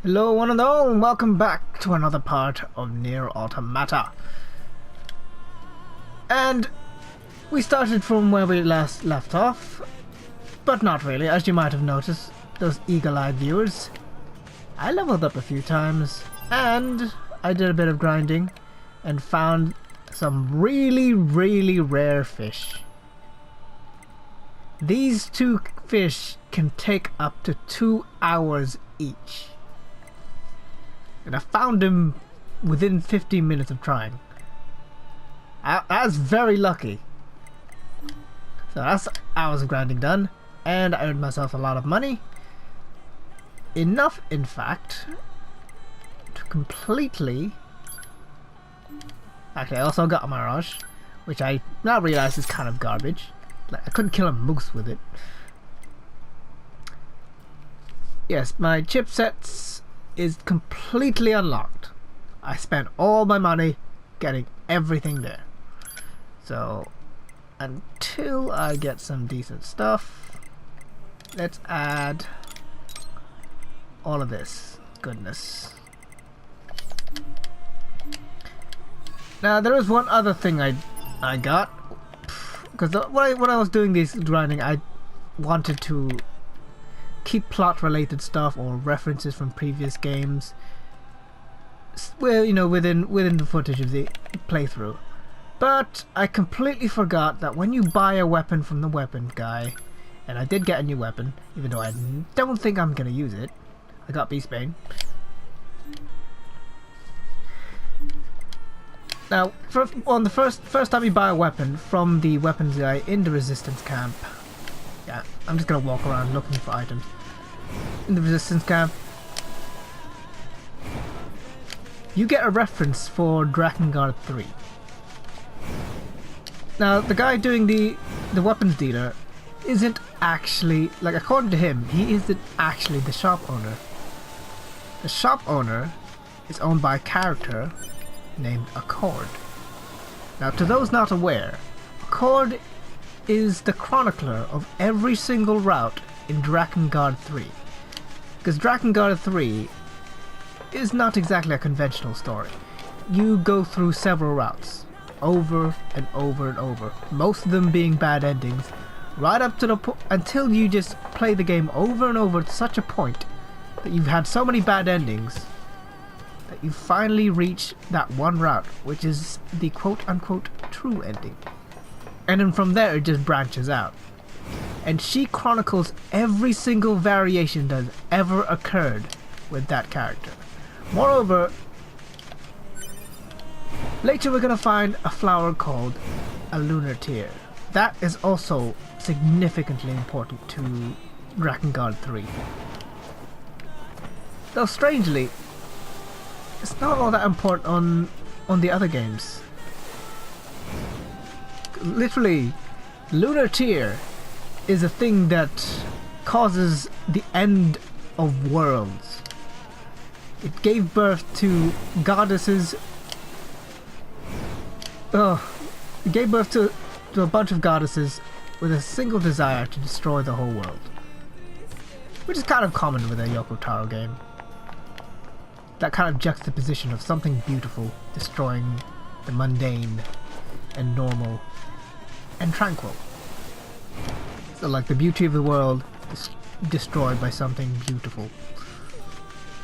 Hello one and all, and welcome back to another part of NieR Automata. And we started from where we last left off, but not really, as you might have noticed, those eagle-eyed viewers. I leveled up a few times, and I did a bit of grinding, and found some really rare fish. These two fish can take up to 2 hours each. And I found him within 15 minutes of trying. That's very lucky. So that's hours of grinding done, and I earned myself a lot of money. Enough, in fact, to completely... Actually, I also got a Mirage, which I now realize is kind of garbage. Like, I couldn't kill a moose with it. Yes, my chipsets is completely unlocked. I spent all my money getting everything there. So until I get some decent stuff, let's add all of this goodness. Now there is one other thing I got, because when I was doing this grinding, I wanted to keep plot related stuff or references from previous games, well, you know, within the footage of the playthrough. But I completely forgot that when you buy a weapon from the weapon guy, and I did get a new weapon, even though I don't think I'm gonna use it. I got Beastbane. Now, on the first time you buy a weapon from the weapons guy in the resistance camp, yeah, I'm just gonna walk around looking for items. In the resistance camp, you get a reference for Drakengard 3. Now, the guy doing the weapons dealer isn't actually, like, according to him, he isn't actually the shop owner. The shop owner is owned by a character named Accord. Now, to those not aware, Accord is the chronicler of every single route in Drakengard 3. Because Drakengard 3 is not exactly a conventional story. You go through several routes, over and over and over, most of them being bad endings, right up to the point until you just play the game over and over to such a point that you've had so many bad endings that you finally reach that one route, which is the quote-unquote true ending. And then from there it just branches out. And she chronicles every single variation that has ever occurred with that character. Moreover, later we're gonna find a flower called a lunar tear. That is also significantly important to Drakengard 3. Though strangely, it's not all that important on the other games. Literally, lunar tear is a thing that causes the end of worlds. It gave birth to goddesses. It gave birth to a bunch of goddesses with a single desire to destroy the whole world. Which is kind of common with a Yoko Taro game. That kind of juxtaposition of something beautiful destroying the mundane and normal and tranquil. So like the beauty of the world is destroyed by something beautiful.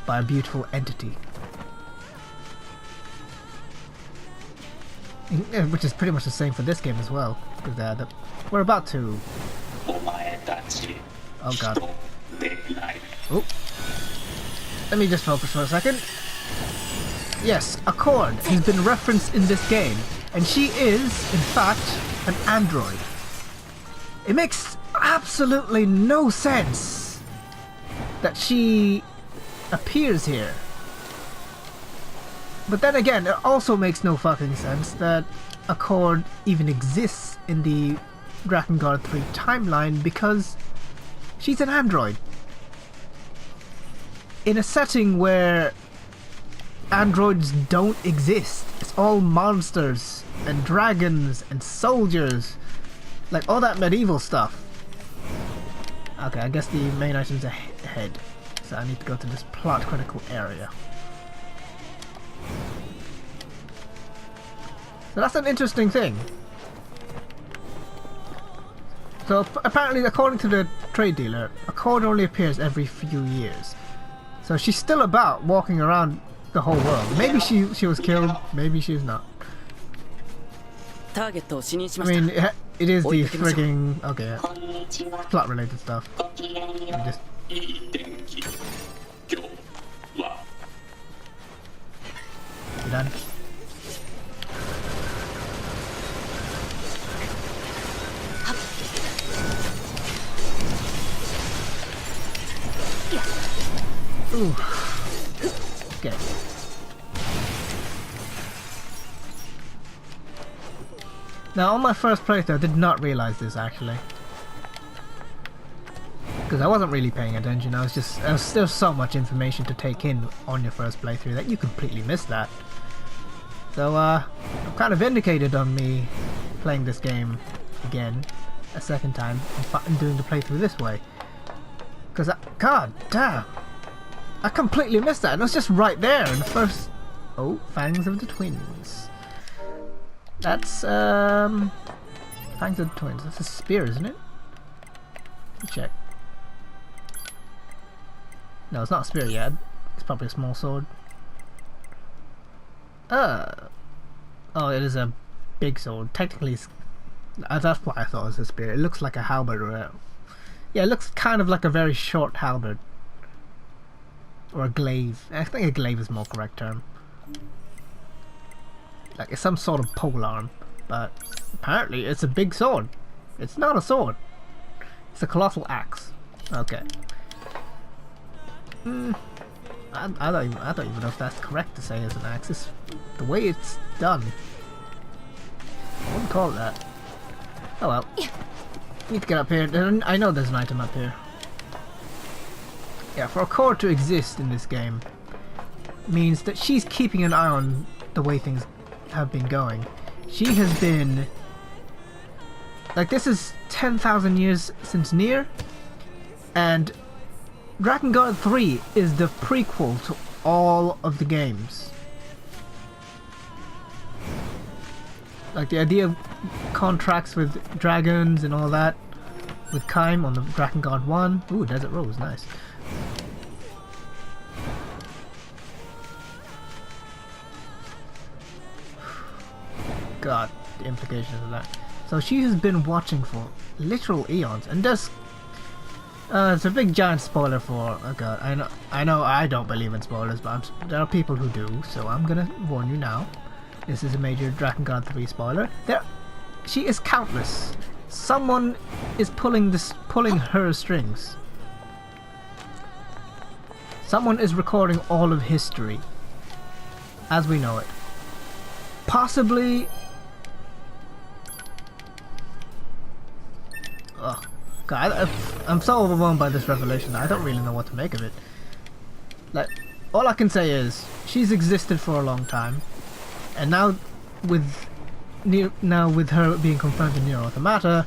By a beautiful entity. Which is pretty much the same for this game as well. Because we're about to... Oh god. Oh. Let me just focus for a second. Yes, Accord has been referenced in this game. And she is, in fact, an android. It makes absolutely no sense that she appears here. But then again, it also makes no fucking sense that Accord even exists in the Drakengard 3 timeline because she's an android. In a setting where androids don't exist. It's all monsters and dragons and soldiers. Like all that medieval stuff. Okay, I guess the main item's ahead. So I need to go to this plot critical area. So that's an interesting thing. So apparently, according to the trade dealer, a code only appears every few years. So she's still about walking around the whole world. Maybe she was killed, maybe she's not. I mean, it is the frigging... Okay, yeah. Plot related stuff. Just... You done? Ooh. Okay. Now, on my first playthrough, I did not realize this actually, because I wasn't really paying attention. I was just there's so much information to take in on your first playthrough that you completely miss that. So I'm kind of vindicated on me playing this game again a second time and doing the playthrough this way, because god damn, I completely missed that. And it was just right there in the first... Oh, Fangs of the Twins. That's, Fangs of the Twins. That's a spear, isn't it? Let me check. No, it's not a spear yet. It's probably a small sword. Oh, it is a big sword. Technically, that's what I thought it was a spear. It looks like a halberd or a... Yeah, it looks kind of like a very short halberd. Or a glaive. I think a glaive is a more correct term. Like it's some sort of polearm, but apparently it's a big sword. It's not a sword. It's a colossal axe. Okay. I don't even know if that's correct to say as an axe. It's the way it's done. I wouldn't call it that. Oh well. Need to get up here. I know there's an item up here. Yeah, for a core to exist in this game means that she's keeping an eye on the way things have been going. She has been... Like, this is 10,000 years since NieR, and Dragon Guard 3 is the prequel to all of the games. Like, the idea of contracts with dragons and all that, with Kaim on the Dragon Guard 1. Ooh, Desert Rose, nice. God, the implications of that. So she has been watching for literal eons, and there's it's a big giant spoiler for... Oh god, I know I don't believe in spoilers, but there are people who do, so I'm gonna warn you now. This is a major Dragon Guard 3 spoiler. She is countless. Someone is pulling her strings. Someone is recording all of history as we know it. Possibly... Oh, God, I'm so overwhelmed by this revelation that I don't really know what to make of it. Like, all I can say is, she's existed for a long time, and now with her being confirmed in NieR Automata,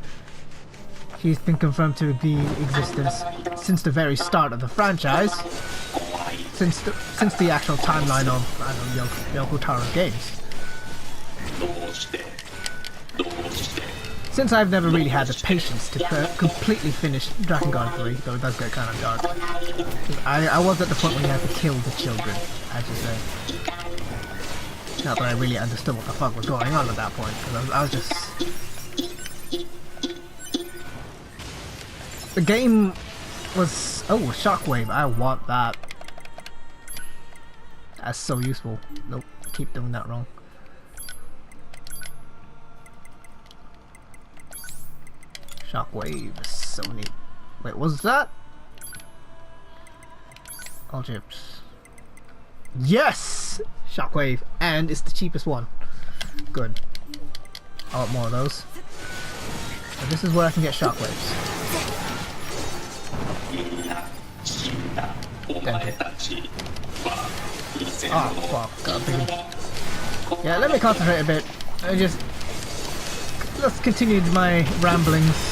she's been confirmed to be existence since the very start of the franchise, since the actual timeline of, I don't know, Yoko Taro's games. Since I've never really had the patience to completely finish Dragon Guard 3, though it does get kind of dark. I was at the point where you had to kill the children, as you say. Not that I really understood what the fuck was going on at that point, because I was just... The game was... Oh, Shockwave, I want that. That's so useful. Nope, keep doing that wrong. Shockwave, so neat. Wait, what's that? All chips. Yes! Shockwave, and it's the cheapest one. Good. I want more of those. So this is where I can get shockwaves. Oh, fuck. Got a big one. Yeah, let me concentrate a bit. Let's continue my ramblings.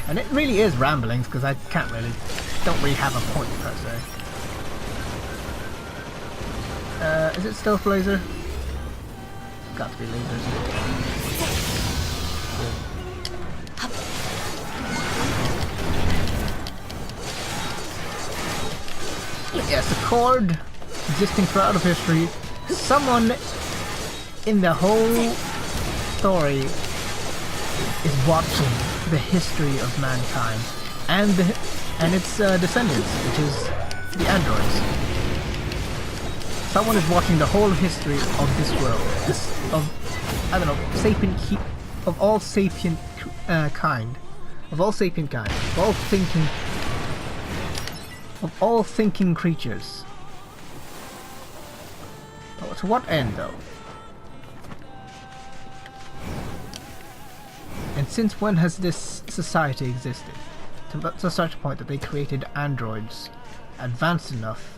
And it really is ramblings, because I don't really have a point per se. Is it stealth laser? Got to be lasers. Yes, a chord existing throughout of history. Someone in the whole story is watching the history of mankind and its descendants, which is the androids. Someone is watching the whole history of this world, of all sapient kind, of all thinking creatures. Oh, to what end, though? And since when has this society existed? To such a point that they created androids advanced enough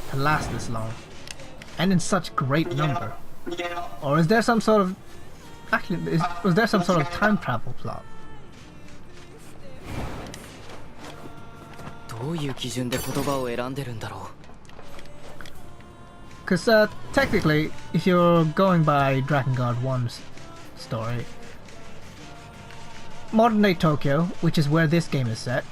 to last this long, and in such great number? Or is there some sort of... Actually, was there some sort of time travel plot? Because technically, if you're going by Drakengard 1's story, modern day Tokyo, which is where this game is set,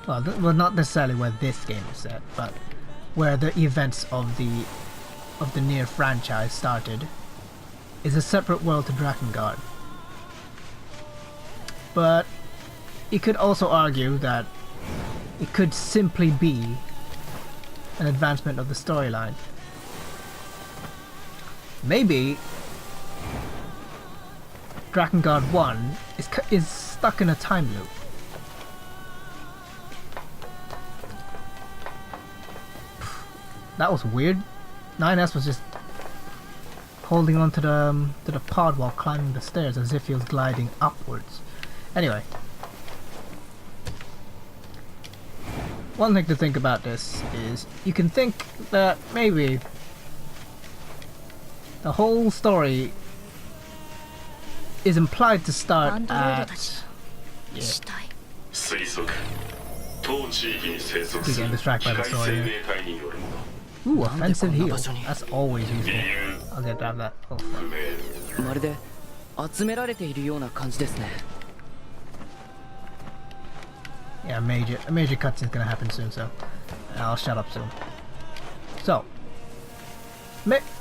well, not necessarily where this game is set, but where the events of the NieR franchise started, is a separate world to Drakengard. But you could also argue that it could simply be an advancement of the storyline. Maybe Drakengard 1 is stuck in a time loop. That was weird. 9S was just holding on to the pod while climbing the stairs as if he was gliding upwards. Anyway, one thing to think about this is you can think that maybe the whole story is implied to start at... Yeah. We get distracted by the story here. Ooh, offensive heal. That's always useful. I'll get that. Oh, fuck. Yeah, a major cutscene's gonna happen soon, so I'll shut up soon. So,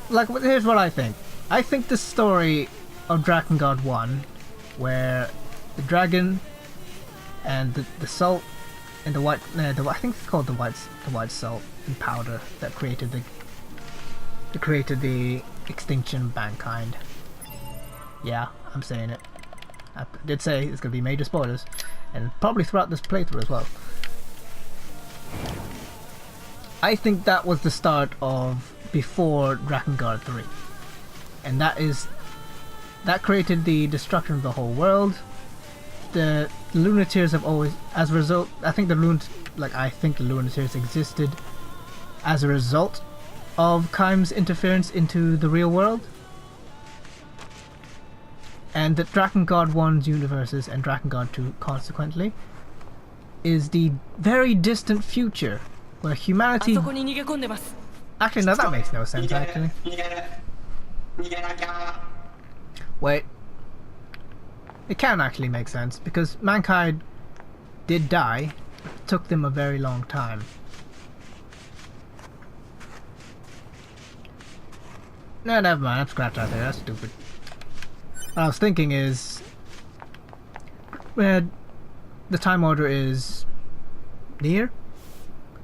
like, here's what I think. I think the story of Drakengard 1, where the dragon and the salt and the white, I think it's called the white salt and powder that created the extinction of mankind. Yeah, I'm saying it. I did say it's gonna be major spoilers, and probably throughout this playthrough as well. I think that was the start of before Drakengard 3, and that created the destruction of the whole world. The Lunatiers have always, as a result, I think the Lunatiers existed as a result of Kaim's interference into the real world. And that Drakengard 1's universes and Drakengard 2 consequently is the very distant future where humanity... Actually, no, that makes no sense, actually. Wait. It can actually make sense, because mankind did die. It took them a very long time. No, never mind, I'm scratched out there, that's stupid. What I was thinking is... the time order is... NieR?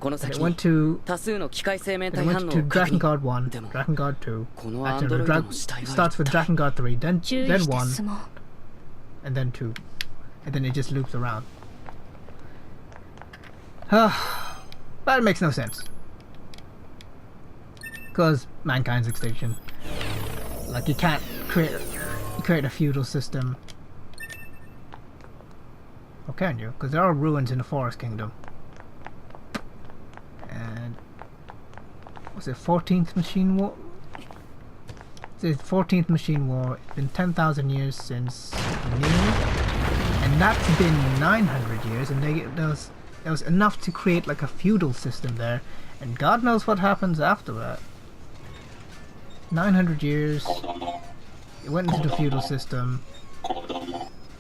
It went to Drakengard 1, Drakengard 2, actually, starts with Drakengard 3, then 1, and then 2, and then it just loops around. But it makes no sense. Because mankind's extinction. Like, you can't create a feudal system. Or can you? Because there are ruins in the Forest Kingdom. And was it 14th Machine War? It's the 14th Machine War. It's been 10,000 years since NieR, and that's been 900 years. And It was enough to create like a feudal system there, and God knows what happens after that. 900 years. It went into the feudal system,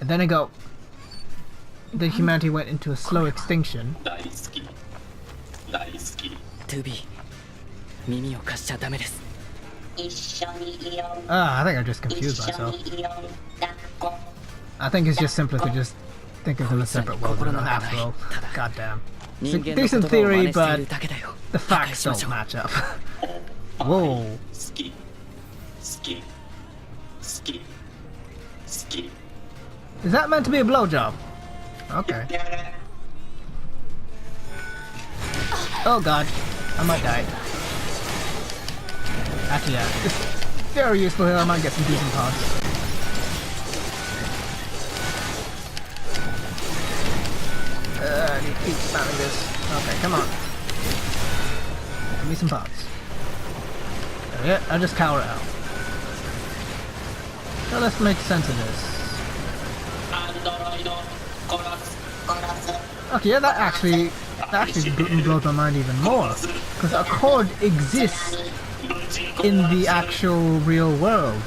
and then then humanity went into a slow extinction. I think I just confused myself. I think it's just simpler to just think of them as separate worlds after all. Goddamn. It's a decent theory, but the facts don't match up. Whoa. Is that meant to be a blowjob? Okay. Oh god, I might die. Actually, yeah, it's very useful here. I might get some decent pods. I need to keep spamming this. Okay, come on. Give me some pods. There we go. I'll just cower it out. So let's make sense of this. Okay, yeah, that actually blows my mind even more, because a chord exists in the actual real world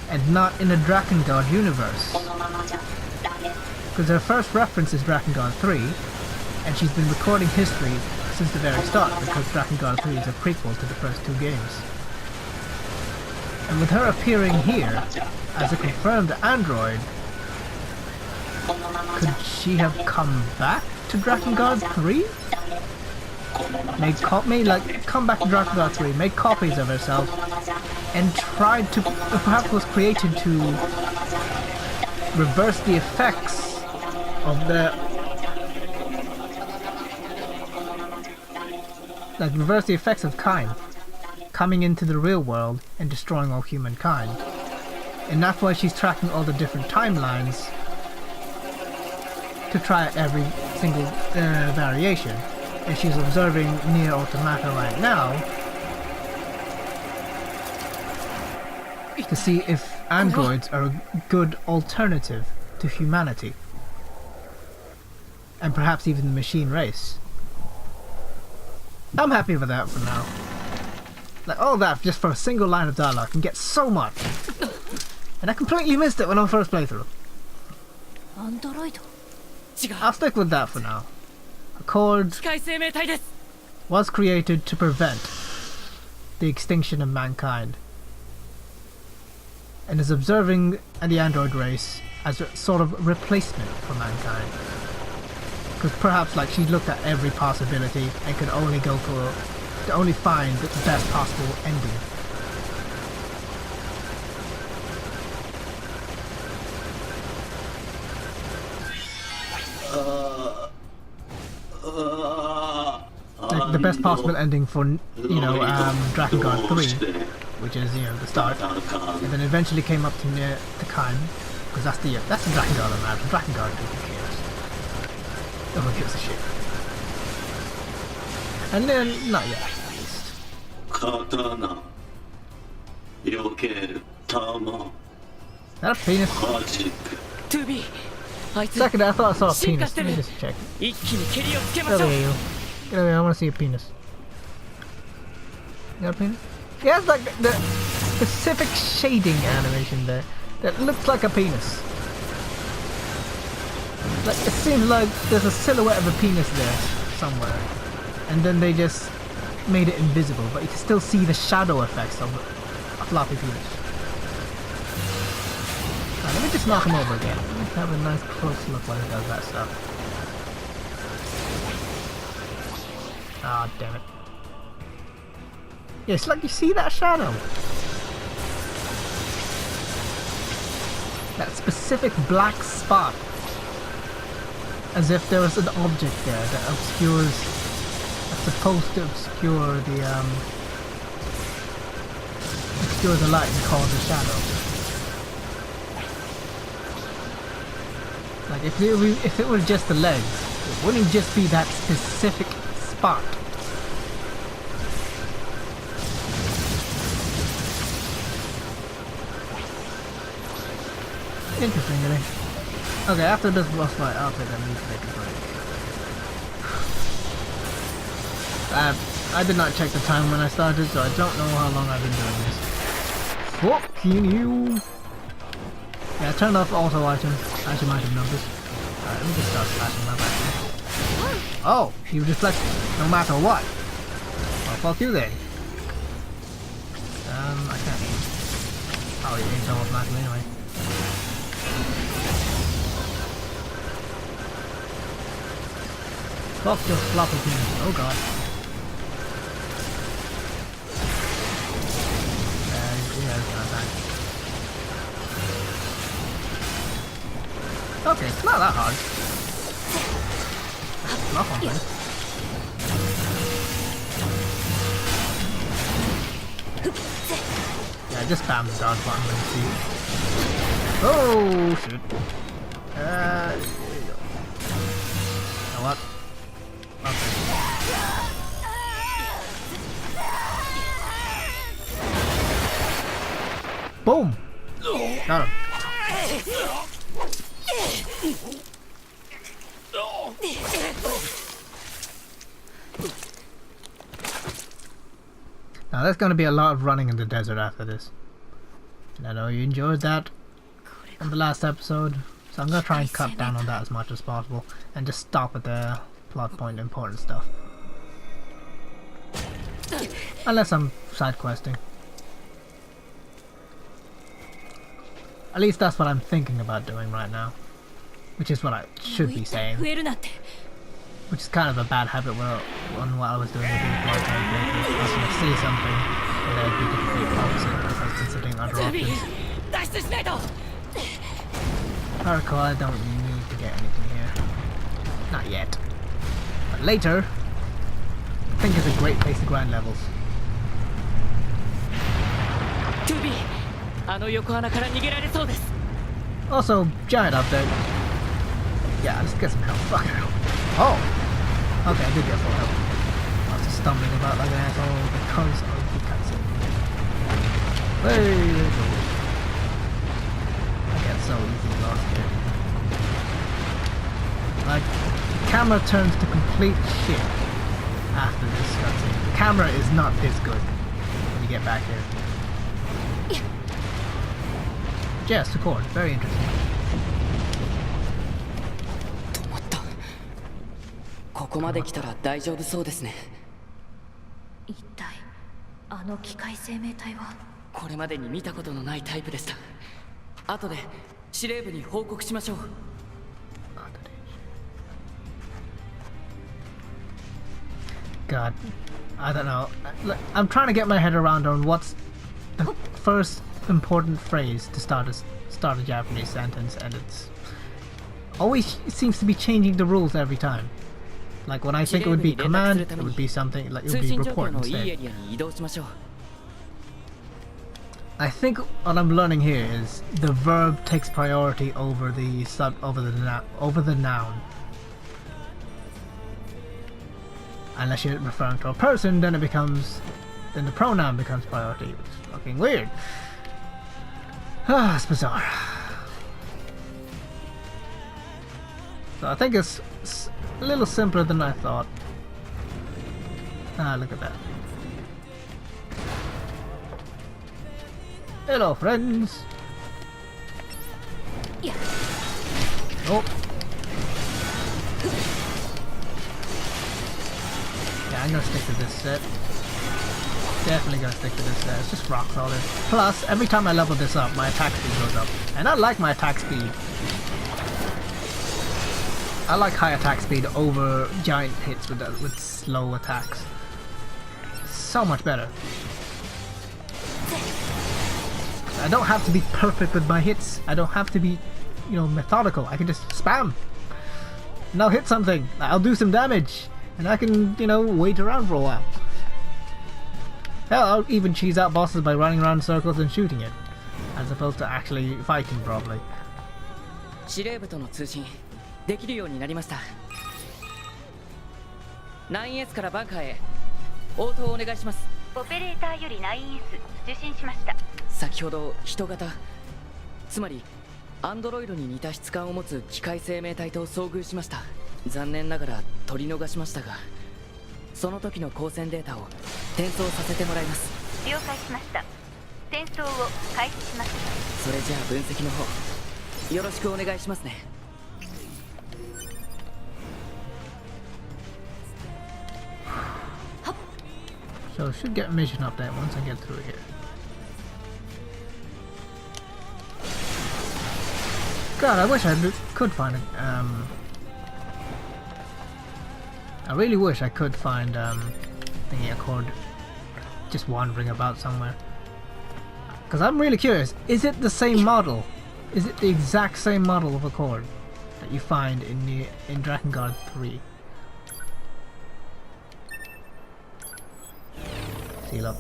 and not in the Drakengard universe, because their first reference is Drakengard 3, and she's been recording history since the very start, because Drakengard 3 is a prequel to the first two games. And with her appearing here as a confirmed android, could she have come back to Drakengard 3? Come back to Drakengard 3, make copies of herself, and tried to, perhaps was created to reverse the effects of Kain coming into the real world and destroying all humankind. And that's why she's tracking all the different timelines to try every single variation. And she's observing NieR Automata right now to see if androids are a good alternative to humanity. And perhaps even the machine race. I'm happy with that for now. Like, all that just for a single line of dialogue can get so much. And I completely missed it when I first played through. I'll stick with that for now. Accord was created to prevent the extinction of mankind, and is observing the android race as a sort of replacement for mankind. Because perhaps like she looked at every possibility and could only find the best possible ending. Like the best possible ending for, Drakengard 3, which is, the start, and then eventually came up to NieR to Kain, because that's the Drakengard I'm at. Drakengard, who cares? No one gives a shit. And then, not yet, at least. Is that a penis? Second, I thought I saw a penis. Let me just check. Get over here. Get over here, I want to see a penis. You got a penis? Yeah, it's like the specific shading animation there that looks like a penis. Like, it seems like there's a silhouette of a penis there somewhere, and then they just made it invisible, but you can still see the shadow effects of a floppy penis. Right, let me just knock him over again. Let me have a nice close look when he does that stuff. Ah, damn it. Yeah, it's like you see that shadow. That specific black spot. As if there was an object there that obscures, that's supposed to obscure the light and cause a shadow. Like if it were just the legs, it wouldn't just be that specific spot. Interesting, really. Okay, after this boss fight, I'll take a need to take a break. I did not check the time when I started, so I don't know how long I've been doing this. Fucking you! Yeah, I turned off auto items, as you might have noticed. Alright, let me just start slashing my back. Oh, you reflect no matter what. Well, fuck you then. I can't aim. Oh, you aimed automatically anyway. Fuck your floppy penis. Oh god. Yeah, it's not that. Okay, it's not that hard. Block on things. Yeah, just spam the dodge button and see. Oh shit. There you go. You know what? Okay. Boom! Got him. Now there's gonna be a lot of running in the desert after this. And I know you enjoyed that in the last episode, so I'm gonna try and cut down on that as much as possible and just stop at the plot point important stuff. Unless I'm side questing. At least that's what I'm thinking about doing right now. Which is what I should be saying. Which is kind of a bad habit on what I was doing with the plot point. I was going to say something and then it'd be the complete opposite because I was considering other options. Protocol, I don't need to get anything here. Not yet. But later, I think it's a great place to grind levels. Also, giant update. Yeah, let's get some help. Fuck hell. Oh! Okay, I did get full help. I was just stumbling about like an asshole because of the cutscene. Hey, there we go. I get so easily lost here. Like, the camera turns to complete shit after this cutscene. The camera is not this good when you get back here. Yes, record. Very interesting. ここまで来たら大丈夫そうですね。一体あの機械生命体はこれまでに見たことのないタイプでした。後で司令部に報告しましょう。God, I don't know. I'm trying to get my head around on what's the first important phrase to start a Japanese sentence, and it's always seems to be changing the rules every time. Like when I think it would be command, it would be something like it would be report instead. I think what I'm learning here is the verb takes priority over the noun. Unless you're referring to a person, then the pronoun becomes priority, which is fucking weird. Ah, it's bizarre. So I think it's a little simpler than I thought. Ah, look at that. Hello, friends. Yeah. Oh. Yeah, I'm gonna stick to this set. Definitely gonna stick to this set. It's just rock solid. Plus, every time I level this up, my attack speed goes up. And I like my attack speed. I like high attack speed over giant hits with slow attacks. So much better. I don't have to be perfect with my hits. I don't have to be, methodical. I can just spam. And I'll hit something. I'll do some damage. And I can, wait around for a while. Hell, I'll even cheese out bosses by running around in circles and shooting it. As opposed to actually fighting properly. 司令部との通信できるようになりました。9S からバンカーへ応答お願いします。オペレーターより 9S 受信しました。先ほど人型、つまりアンドロイドに似た質感を持つ機械生命体と遭遇しました。残念ながら取り逃しましたが、その時の光線データを転送させてもらいます。了解しました。転送を開始します。それじゃあ分析の方よろしくお願いしますね。So I should get a mission update once I get through here. God, I wish I could find it. I really wish I could find thingy a chord just wandering about somewhere. Because I'm really curious, is it the same model? Is it the exact same model of a chord that you find in Drakengard 3? Seal up.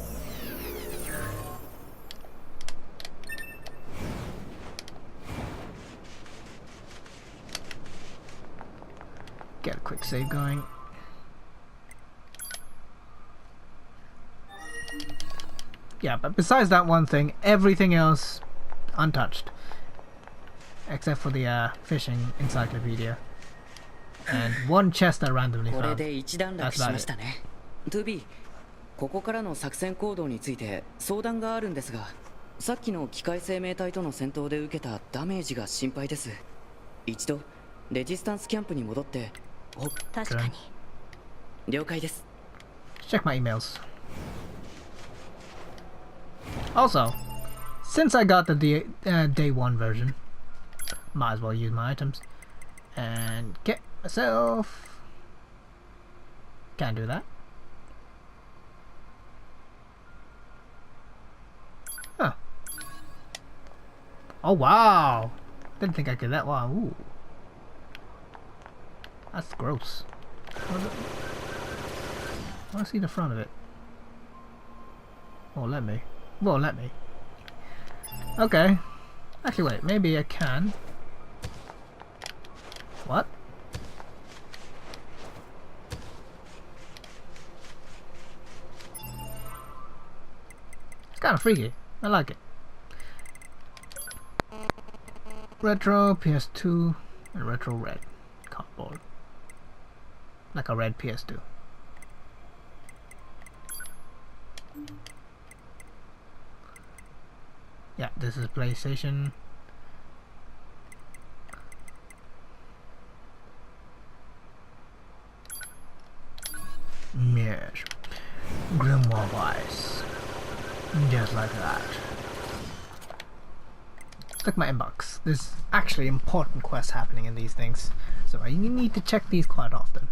Get a quick save going. Yeah, but besides that one thing, everything else untouched. Except for the fishing encyclopedia. And one chest I randomly これ found. で一段落しましたね。2B、ここからの作戦行動について相談があるんですが、さっきの機械生命体との戦闘で受けたダメージが心配です。一度レジスタンスキャンプに戻って。確かに。了解です。Check my emails. Also, since I got the day 1 version, might as well use my items and get myself. Can't do that. Huh. Oh wow! Didn't think I could that. Wow. Ooh. That's gross. I want to see the front of it. Oh, let me. Well, let me. Okay. Actually, wait. Maybe I can. What? It's kind of freaky. I like it. Retro PS2 and retro red cardboard. Like a red PS2. Yeah, this is PlayStation. Yes. Grimoire wise. Just like that. Check my inbox. There's actually important quests happening in these things, so I need to check these quite often.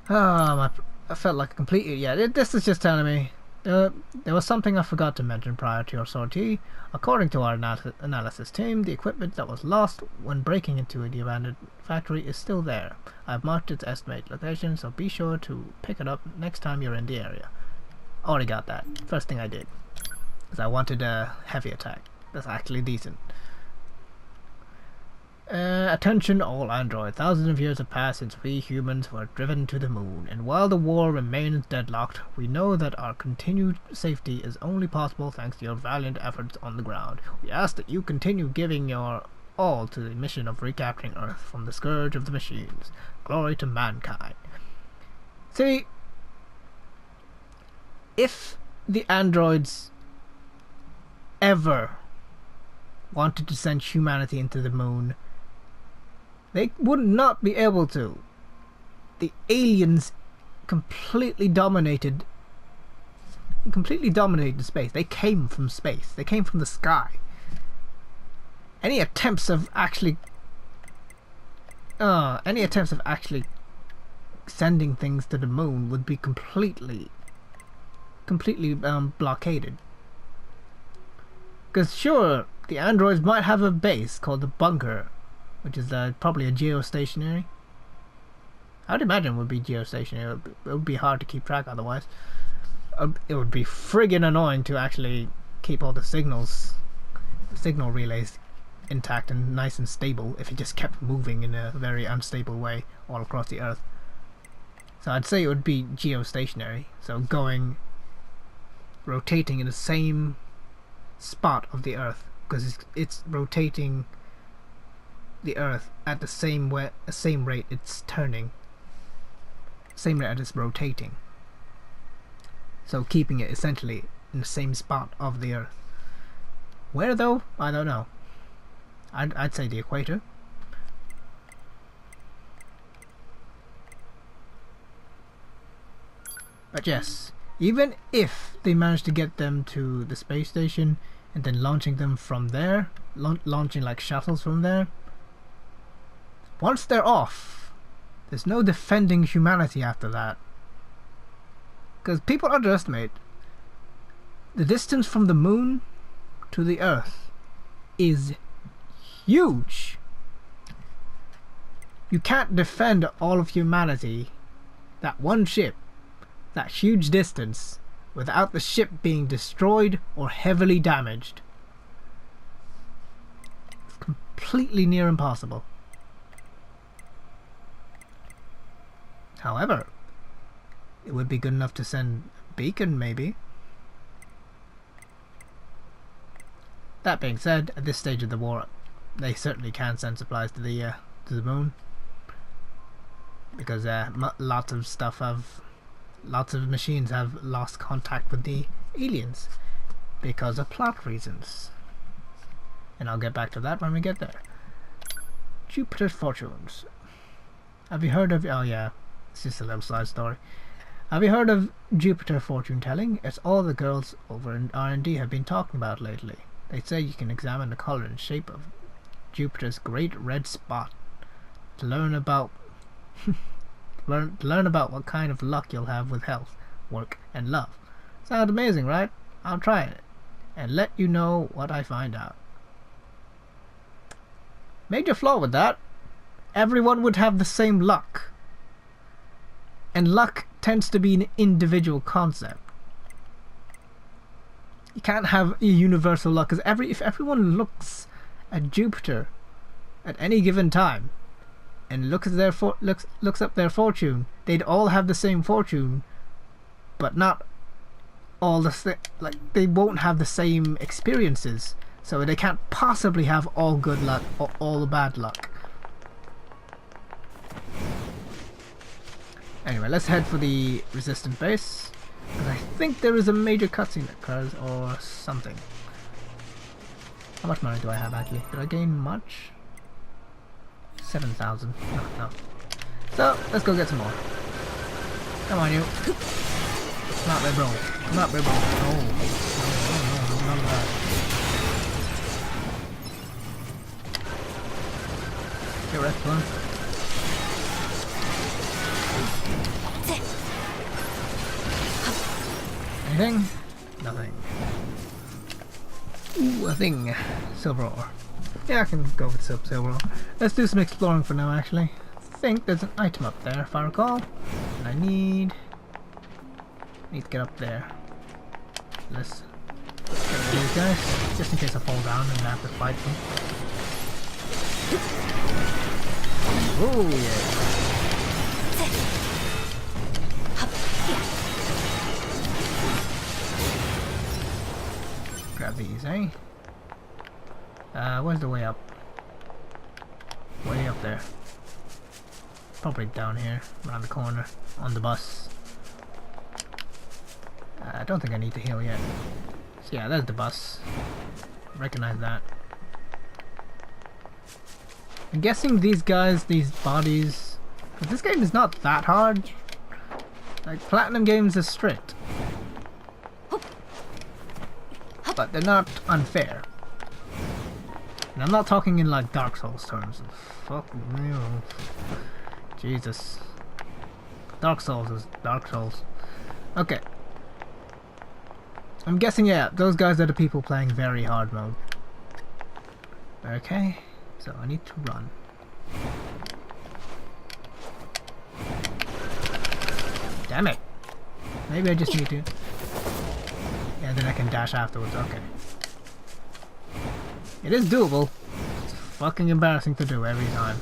I felt like a complete idiot. Yeah, this is just telling me there was something I forgot to mention prior to your sortie. According to our analysis team, the equipment that was lost when breaking into the abandoned factory is still there. I've marked its estimated location, so be sure to pick it up next time you're in the area. Already got that. First thing I did. Because I wanted a heavy attack. That's actually decent. Attention all androids. Thousands of years have passed since we humans were driven to the moon, and while the war remains deadlocked, we know that our continued safety is only possible thanks to your valiant efforts on the ground. We ask that you continue giving your all to the mission of recapturing Earth from the scourge of the machines. Glory to mankind. See, if the androids ever wanted to send humanity into the moon, they would not be able to. The aliens completely dominated space. They came from space. They came from the sky. Any attempts of actually sending things to the moon would be completely blockaded. Because sure, the androids might have a base called the bunker, which is probably a geostationary. I would imagine it would be geostationary. It would be hard to keep track otherwise. It would be friggin' annoying to actually keep all the signal relays intact and nice and stable if it just kept moving in a very unstable way all across the Earth. So I'd say it would be geostationary. So rotating in the same spot of the Earth, because it's rotating the Earth at the same rate it's turning. same rate as it's rotating. So keeping it essentially in the same spot of the Earth. Where though? I don't know. I'd say the equator. But yes, even if they manage to get them to the space station and then launching them from there, launching like shuttles from there, once they're off, there's no defending humanity after that. Because people underestimate the distance from the moon to the Earth is huge. You can't defend all of humanity, that one ship, that huge distance, without the ship being destroyed or heavily damaged. It's completely near impossible. However, it would be good enough to send a beacon, maybe. That being said, at this stage of the war, they certainly can send supplies to the moon, because lots of machines have lost contact with the aliens because of plot reasons, and I'll get back to that when we get there. Jupiter's fortunes. Have you heard of? Oh yeah, it's just a little side story. Have you heard of Jupiter fortune telling? It's all the girls over in R&D have been talking about lately. They say you can examine the color and shape of Jupiter's great red spot to learn about learn about what kind of luck you'll have with health, work, and love. Sounds amazing, right? I'll try it and let you know what I find out. Major flaw with that: everyone would have the same luck, and luck tends to be an individual concept. You can't have a universal luck, because if everyone looks at Jupiter at any given time and looks up their fortune, they'd all have the same fortune, but not all like they won't have the same experiences, so they can't possibly have all good luck or all bad luck. Anyway, let's head for the resistant base, because I think there is a major cutscene that occurs or something. How much money do I have actually? Did I gain much? 7,000. No. So, let's go get some more. Come on, you. Come out, red roll. Come out, red roll. No, none of that. Get red one. Anything? Nothing. Ooh, a thing. Silver ore. Yeah, I can go with silver ore. Let's do some exploring for now, actually. I think there's an item up there, if I recall. And I need to get up there. Let's get rid of these guys, just in case I fall down and I have to fight them. Oh yeah. Grab these, eh? Where's the way up? Way up there. Probably down here, around the corner, on the bus. I don't think I need to heal yet. So yeah, there's the bus. Recognize that. I'm guessing these guys, these bodies... But this game is not that hard. Like, Platinum games are strict. But they're not unfair. And I'm not talking in like Dark Souls terms. Fuck me. Jesus. Dark Souls is Dark Souls. Okay. I'm guessing, yeah, those guys are the people playing very hard mode. Okay. So I need to run. Damn it. Maybe I just need to... Yeah, then I can dash afterwards. Okay. It is doable. It's fucking embarrassing to do every time.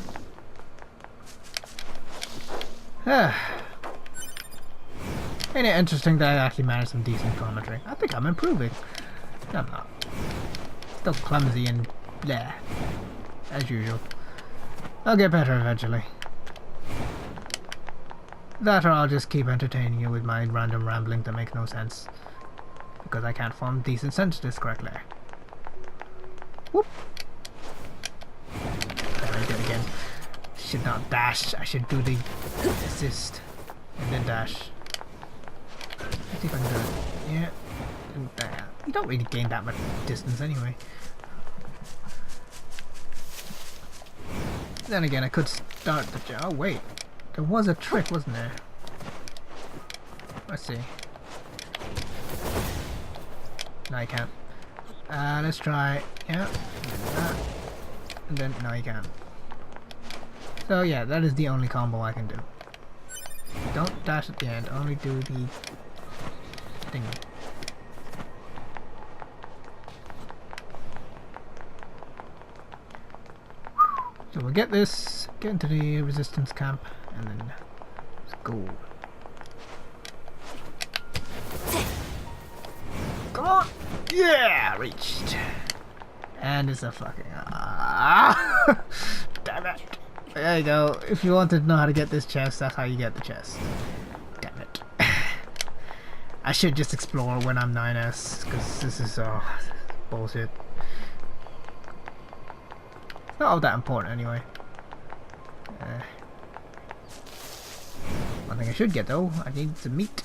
Ain't it interesting that I actually managed some decent geometry? I think I'm improving. No, I'm not. Still clumsy and bleh. As usual. I'll get better eventually. That or I'll just keep entertaining you with my random rambling that makes no sense. Because I can't form decent sentences correctly. Whoop! There, I did it again. Should not dash. I should do the assist. And then dash. Let's see if I can do it. Yeah. And there. You don't really gain that much distance anyway. Then again, I could start the jump. Oh wait. There was a trick, wasn't there? Let's see. No, you can't. Let's try. Yeah. And then, no, you can't. So yeah, that is the only combo I can do. Don't dash at the end, only do the thingy. So we'll get this, get into the resistance camp, and then let's go. Come on! Yeah! Reached! And it's a fucking... Damn it! There you go. If you want to know how to get this chest, that's how you get the chest. Damn it. I should just explore when I'm 9S, because this is bullshit. Not all that important anyway. One thing I should get though, I need some meat.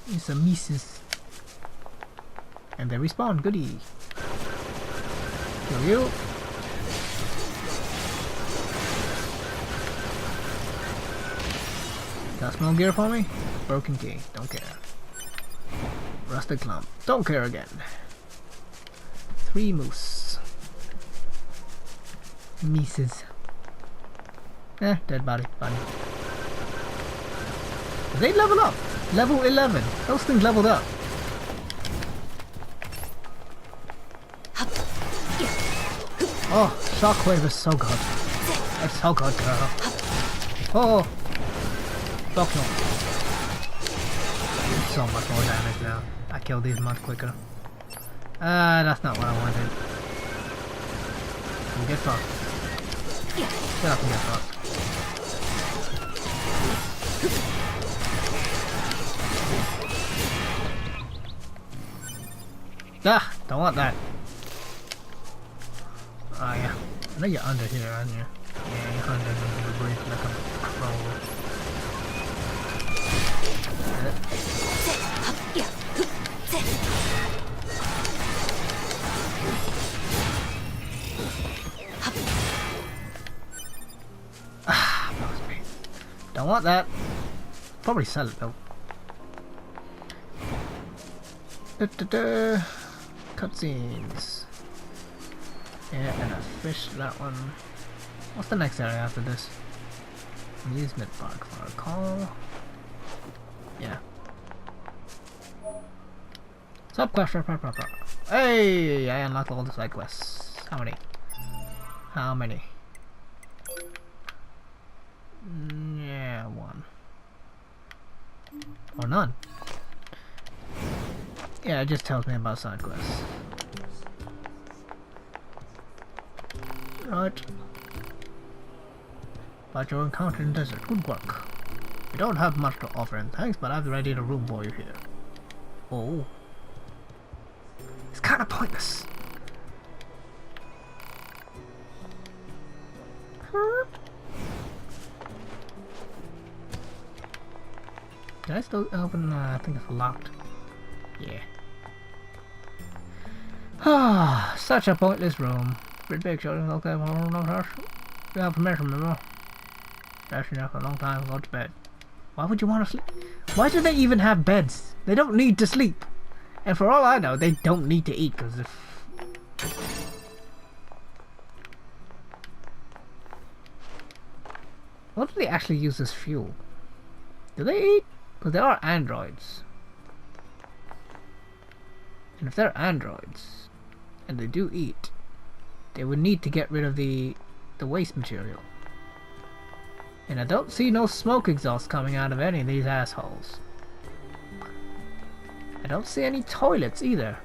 Need some mises. And they respawn, goodie. Kill you. Got small gear for me? Broken key, don't care. Rusted clump, don't care again. 3 moose. Mises. Dead body. Fine. They level up! Level 11. Those things leveled up. Oh, shockwave is so good. It's so good, girl. Oh! Fuck no. So much more damage now. I killed these much quicker. That's not what I wanted. We'll get fucked. Get up and get fucked. Ah! Don't want that. Oh yeah. I know you're under here, aren't you? Yeah, you're under the bridge like a crow. Ah, blows me. Don't want that. Probably sell it though. Cutscenes. Yeah, and a fish, that one. What's the next area after this? Amusement park for a call. Yeah. Sub quest. Hey, I unlocked all the side quests. How many? How many? Yeah, 1. Or none. Yeah, it just tells me about side quests. Right. But your encounter in the desert. Good work. We don't have much to offer in thanks, but I've readied a room for you here. Oh. It's kinda pointless. Huh? Did I still open? I think it's locked. Yeah. Ah, such a pointless room. Pretty big, shouldn't okay, well, no rush. We have permission, remember? Dashing out for a long time, go to bed. Why would you want to sleep? Why do they even have beds? They don't need to sleep. And for all I know, they don't need to eat, because if... What do they actually use as fuel? Do they eat? Because they are androids. And if they're androids, and they do eat, they would need to get rid of the waste material. And I don't see no smoke exhaust coming out of any of these assholes. I don't see any toilets either.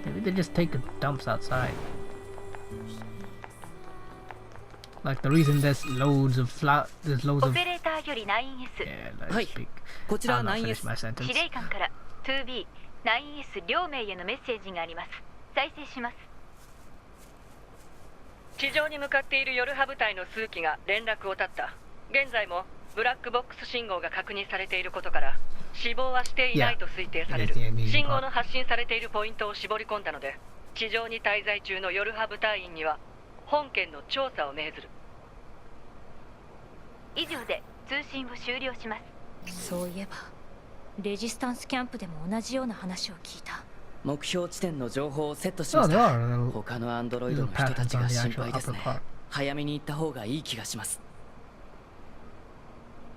Maybe they just take the dumps outside. Like the reason there's loads of オペレーターより 9S Yeah, let's はい speak. こちら I'll not finish9S my sentence. 司令官から 2B 9S 両名へのメッセージがあります。再生します。地上に向かっているヨルハ部隊の数機が連絡を絶った。現在もブラックボックス信号が確認されていることから死亡はしていないと推定される。 Yeah. 信号の発信されているポイントを絞り込んだので、地上に滞在中のヨルハ部隊員には本件の調査を命ずる。以上で通信を終了します。そういえばレジスタンスキャンプでも同じような話を聞いた。目標地点の情報をセットしま Oh, し there た are little, 他のアンドロイド little の人た patterns ち on が the 心 actual 配です upper ね part. 早めに行った方がいい気がします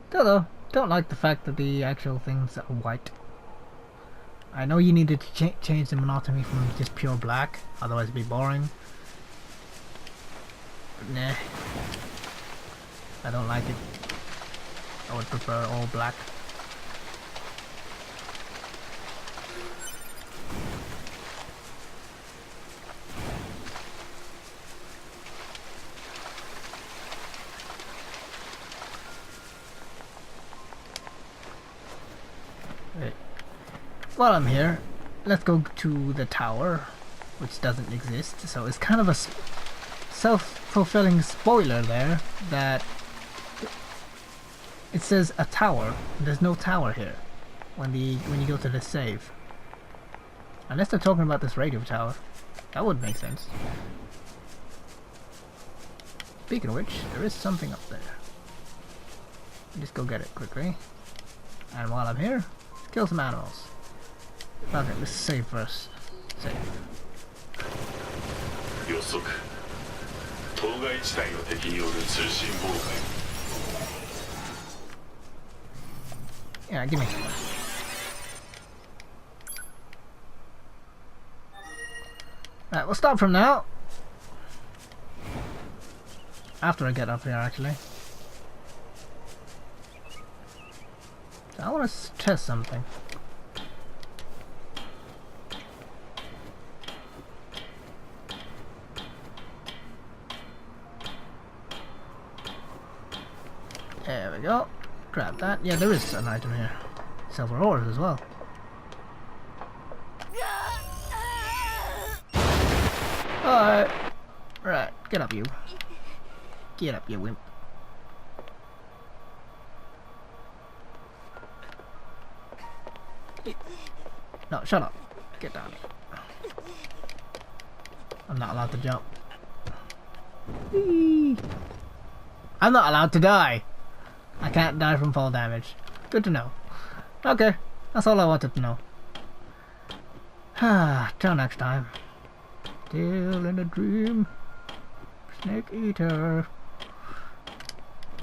Don't like the fact that the actual things are white. I know you needed to change the monotony from just pure black, otherwise it'd be boring. But nah. I don't like it. I would prefer all black. Right. While I'm here, let's go to the tower, which doesn't exist. So it's kind of a self-fulfilling spoiler there that it says a tower. There's no tower here when you go to the save. Unless they're talking about this radio tower, that would make sense. Speaking of which, there is something up there. Just go get it quickly. And while I'm here, kill some animals. Okay, let's save first. Save. 予測当該地帯の敵による通信妨害 Yeah, give me. Right, we'll stop from now. After I get up here, actually. So I want to test something. There we go. Grab that. Yeah, there is an item here. Silver ores as well. Alright. Right, get up, you. Get up, you wimp. No, shut up. Get down. I'm not allowed to jump. Whee! I'm not allowed to die. I can't die from fall damage. Good to know. Okay, that's all I wanted to know. Till next time. Still in a dream. Snake Eater.